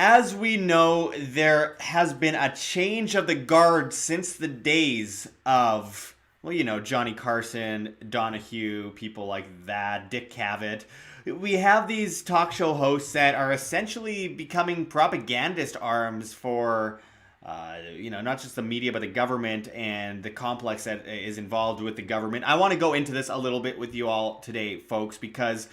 As we know, there has been a change of the guard since the days of, Johnny Carson, Donahue, people like that, Dick Cavett. We have these talk show hosts that are essentially becoming propagandist arms for, not just the media, but the government and the complex that is involved with the government. I want to go into this a little bit with you all today, folks, because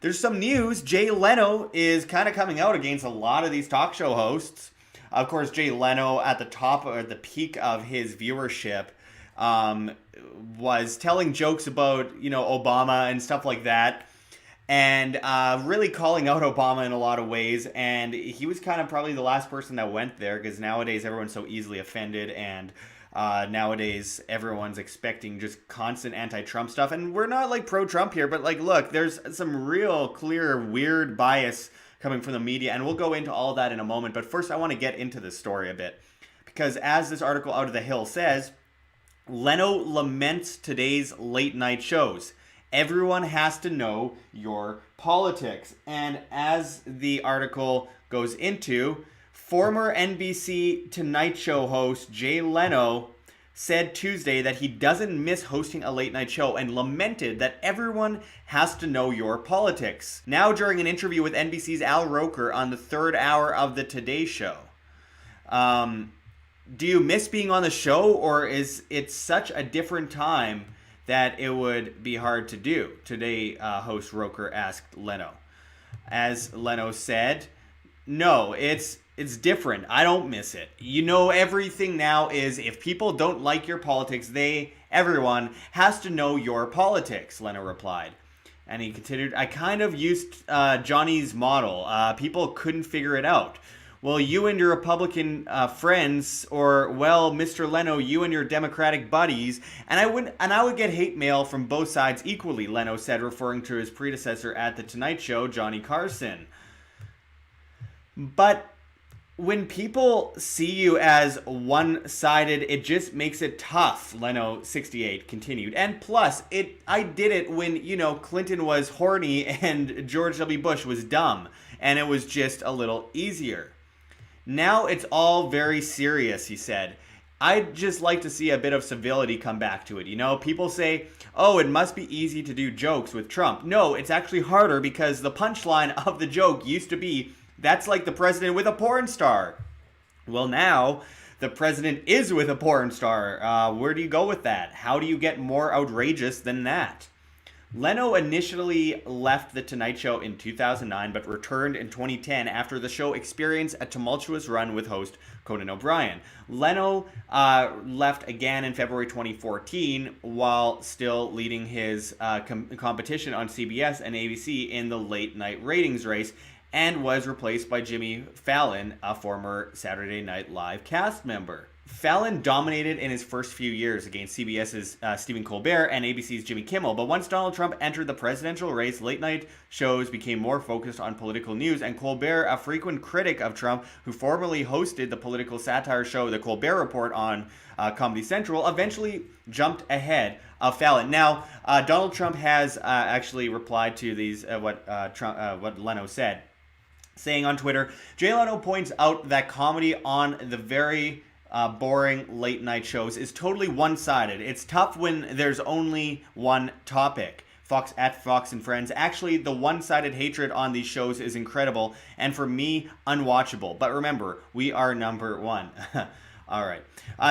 there's some news. Jay Leno is kind of coming out against a lot of these talk show hosts. Of course, Jay Leno, at the top or the peak of his viewership, was telling jokes about, Obama and stuff like that, and really calling out Obama in a lot of ways. And he was kind of probably the last person that went there, because nowadays everyone's so easily offended, and nowadays everyone's expecting just constant anti-Trump stuff. And we're not like pro-Trump here, but like, look, there's some real clear weird bias coming from the media, and we'll go into all that in a moment. But first I want to get into this story a bit, because as this article Out of the Hill says, Leno laments today's late night shows. Everyone has to know your politics. And as the article goes into, former NBC Tonight Show host Jay Leno said Tuesday that he doesn't miss hosting a late night show and lamented that everyone has to know your politics. Now, during an interview with NBC's Al Roker on the third hour of the Today Show. Do you miss being on the show, or is it such a different time that it would be hard to do? Today, host Roker asked Leno. As Leno said, no, it's different. I don't miss it. Everything now is, if people don't like your politics, everyone has to know your politics, Leno replied. And he continued, I kind of used Johnny's model. People couldn't figure it out. Well, you and your Republican friends, or, well, Mr. Leno, you and your Democratic buddies, and I would get hate mail from both sides equally, Leno said, referring to his predecessor at The Tonight Show, Johnny Carson. But when people see you as one-sided, it just makes it tough, Leno, 68, continued. And plus, I did it when, Clinton was horny and George W. Bush was dumb, and it was just a little easier. Now it's all very serious, he said. I'd just like to see a bit of civility come back to it. People say, oh, it must be easy to do jokes with Trump. No, it's actually harder, because the punchline of the joke used to be, that's like the president with a porn star. Well, now the president is with a porn star. Where do you go with that? How do you get more outrageous than that? Leno initially left The Tonight Show in 2009, but returned in 2010 after the show experienced a tumultuous run with host Conan O'Brien. Leno left again in February 2014 while still leading his competition on CBS and ABC in the late night ratings race, and was replaced by Jimmy Fallon, a former Saturday Night Live cast member. Fallon dominated in his first few years against CBS's Stephen Colbert and ABC's Jimmy Kimmel, but once Donald Trump entered the presidential race, late-night shows became more focused on political news, and Colbert, a frequent critic of Trump who formerly hosted the political satire show The Colbert Report on Comedy Central, eventually jumped ahead of Fallon. Now, Donald Trump has actually replied to these what Leno said, saying on Twitter, Jay Leno points out that comedy on the very boring late night shows is totally one-sided. It's tough when there's only one topic. Fox and Friends. Actually, the one-sided hatred on these shows is incredible, and for me, unwatchable. But remember, we are number one. All right.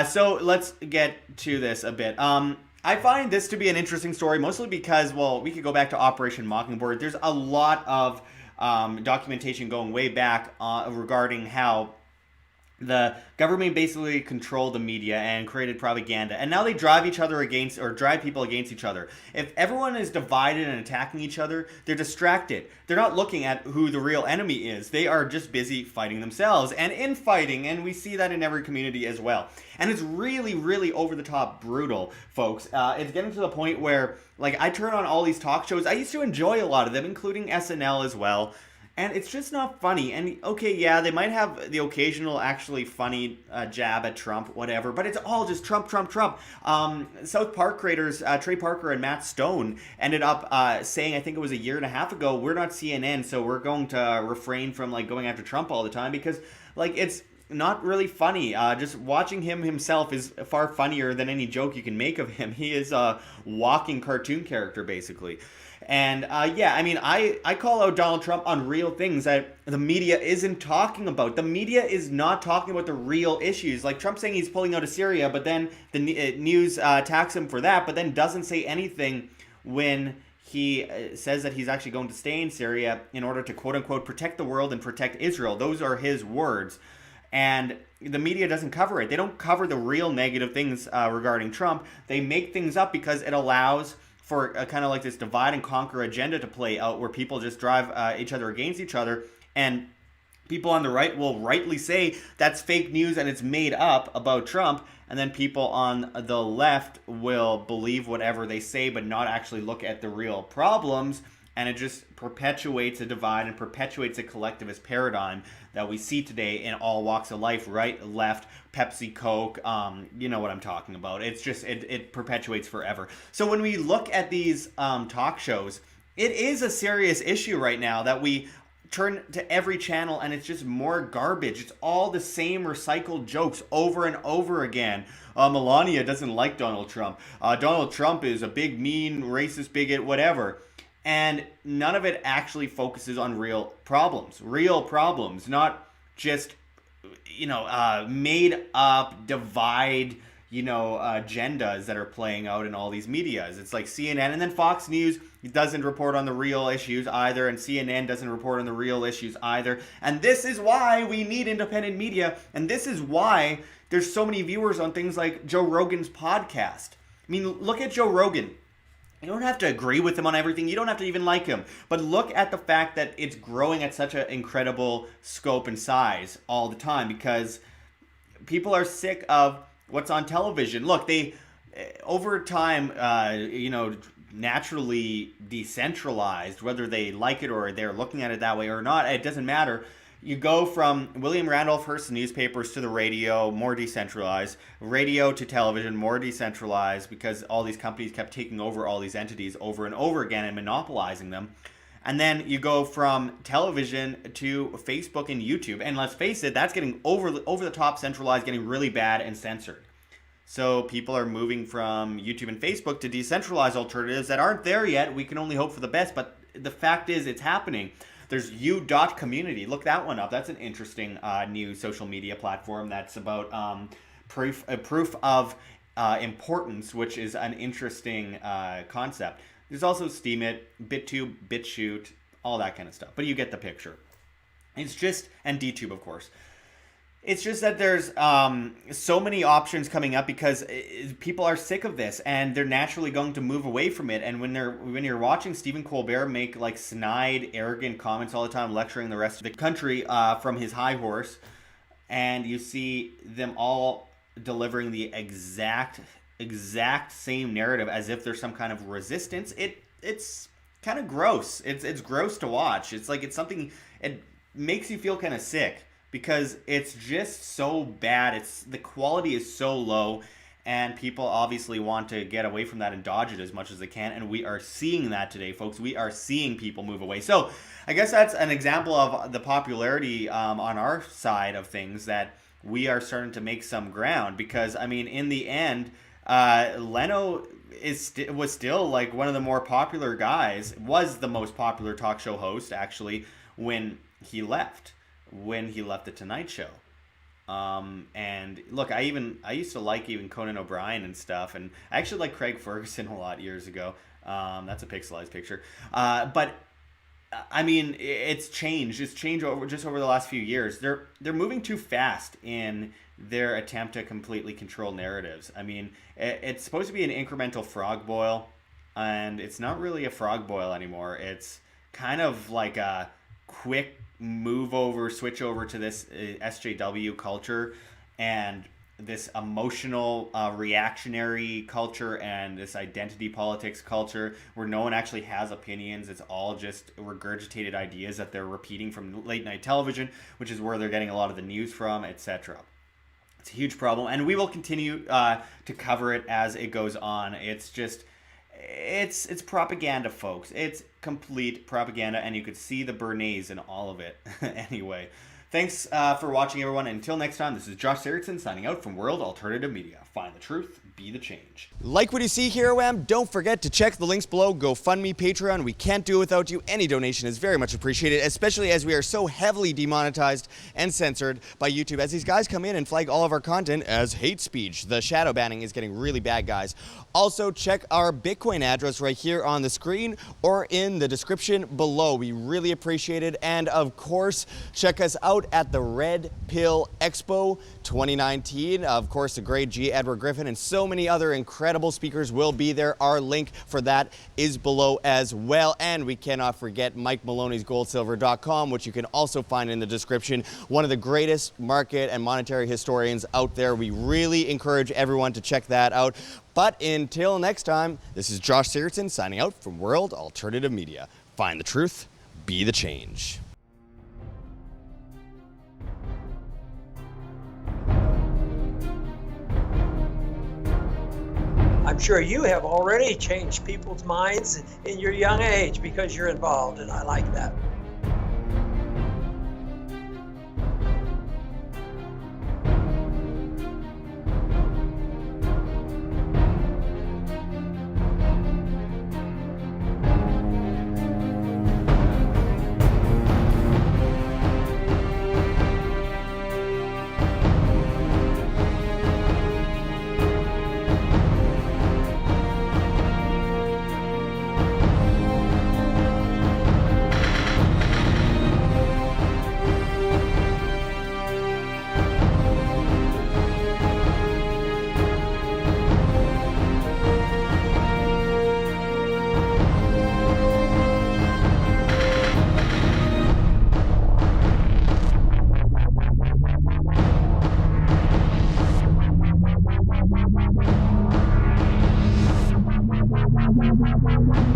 So let's get to this a bit. I find this to be an interesting story, mostly because, well, we could go back to Operation Mockingbird. There's a lot of documentation going way back regarding how the government basically controlled the media and created propaganda, and now they drive people against each other. If everyone is divided and attacking each other, they're distracted. They're not looking at who the real enemy is. They are just busy fighting themselves and infighting, and we see that in every community as well. And it's really, really over the top brutal, folks. It's getting to the point where, like, I turn on all these talk shows. I used to enjoy a lot of them, including SNL as well. And it's just not funny. And okay, yeah, they might have the occasional actually funny jab at Trump, whatever, but it's all just Trump, Trump, Trump. South Park creators Trey Parker and Matt Stone ended up saying, I think it was a year and a half ago, we're not CNN, so we're going to refrain from like going after Trump all the time because like it's not really funny. Just watching him himself is far funnier than any joke you can make of him. He is a walking cartoon character, basically. And yeah, I mean, I call out Donald Trump on real things that the media isn't talking about. The media is not talking about the real issues. Like Trump saying he's pulling out of Syria, but then the news attacks him for that, but then doesn't say anything when he says that he's actually going to stay in Syria in order to quote unquote protect the world and protect Israel. Those are his words. And the media doesn't cover it. They don't cover the real negative things regarding Trump. They make things up because it allows for a kind of like this divide and conquer agenda to play out where people just drive each other against each other. And people on the right will rightly say that's fake news and it's made up about Trump. And then people on the left will believe whatever they say but not actually look at the real problems. And it just perpetuates a divide and perpetuates a collectivist paradigm that we see today in all walks of life, right, left, Pepsi, Coke, you know what I'm talking about. It's just, it perpetuates forever. So when we look at these talk shows, it is a serious issue right now that we turn to every channel and it's just more garbage. It's all the same recycled jokes over and over again. Melania doesn't like Donald Trump. Donald Trump is a big, mean, racist bigot, whatever. And none of it actually focuses on real problems, not just, made up divide, agendas that are playing out in all these medias. It's like CNN and then Fox News doesn't report on the real issues either. And CNN doesn't report on the real issues either. And this is why we need independent media. And this is why there's so many viewers on things like Joe Rogan's podcast. I mean, look at Joe Rogan. You don't have to agree with him on everything. You don't have to even like him. But look at the fact that it's growing at such an incredible scope and size all the time because people are sick of what's on television. Look, they, over time, naturally decentralized, whether they like it or they're looking at it that way or not, it doesn't matter. You go from William Randolph Hearst newspapers to the radio, more decentralized. Radio to television, more decentralized because all these companies kept taking over all these entities over and over again and monopolizing them. And then you go from television to Facebook and YouTube. And let's face it, that's getting over the top centralized, getting really bad and censored. So people are moving from YouTube and Facebook to decentralized alternatives that aren't there yet. We can only hope for the best, but the fact is it's happening. There's u.community. Look that one up. That's an interesting new social media platform that's about proof of importance, which is an interesting concept. There's also Steemit, BitTube, BitChute, all that kind of stuff. But you get the picture. It's just, and DTube, of course. It's just that there's so many options coming up because people are sick of this and they're naturally going to move away from it. And when you're watching Stephen Colbert make like snide, arrogant comments all the time, lecturing the rest of the country from his high horse, and you see them all delivering the exact same narrative as if there's some kind of resistance, it's kind of gross. It's gross to watch. It's like it makes you feel kind of sick. Because it's just so bad. The quality is so low, and people obviously want to get away from that and dodge it as much as they can. And we are seeing that today, folks. We are seeing people move away. So I guess that's an example of the popularity on our side of things that we are starting to make some ground. Because I mean, in the end, Leno was still like one of the more popular guys. Was the most popular talk show host actually when he left. The Tonight Show. And look, I used to like even Conan O'Brien and stuff, and I actually like Craig Ferguson a lot years ago. That's a pixelized picture. But I mean, it's changed. It's changed over the last few years. They're moving too fast in their attempt to completely control narratives. I mean, it's supposed to be an incremental frog boil, and it's not really a frog boil anymore. It's kind of like a quick switch over to this SJW culture, and this emotional reactionary culture and this identity politics culture where no one actually has opinions. It's all just regurgitated ideas that they're repeating from late night television, which is where they're getting a lot of the news from, etc. It's a huge problem, and we will continue to cover it as it goes on. It's just, it's propaganda, folks. It's complete propaganda, and you could see the Bernays in all of it. Anyway, thanks for watching, everyone. Until next time, this is Josh Sigurdson signing out from World Alternative Media. Find the truth, be the change. Like what you see here, OM? Don't forget to check the links below. GoFundMe, Patreon. We can't do it without you. Any donation is very much appreciated, especially as we are so heavily demonetized and censored by YouTube, as these guys come in and flag all of our content as hate speech. The shadow banning is getting really bad, guys. Also, check our Bitcoin address right here on the screen or in the description below. We really appreciate it. And of course, check us out at the Red Pill Expo 2019. Of course, the great G. Edward Griffin and so many other incredible speakers will be there. Our link for that is below as well. And we cannot forget Mike Maloney's goldsilver.com, which you can also find in the description. One of the greatest market and monetary historians out there. We really encourage everyone to check that out. But until next time, this is Josh Sigurdson signing out from World Alternative Media. Find the truth, be the change. I'm sure you have already changed people's minds in your young age because you're involved, and I like that. Thank you.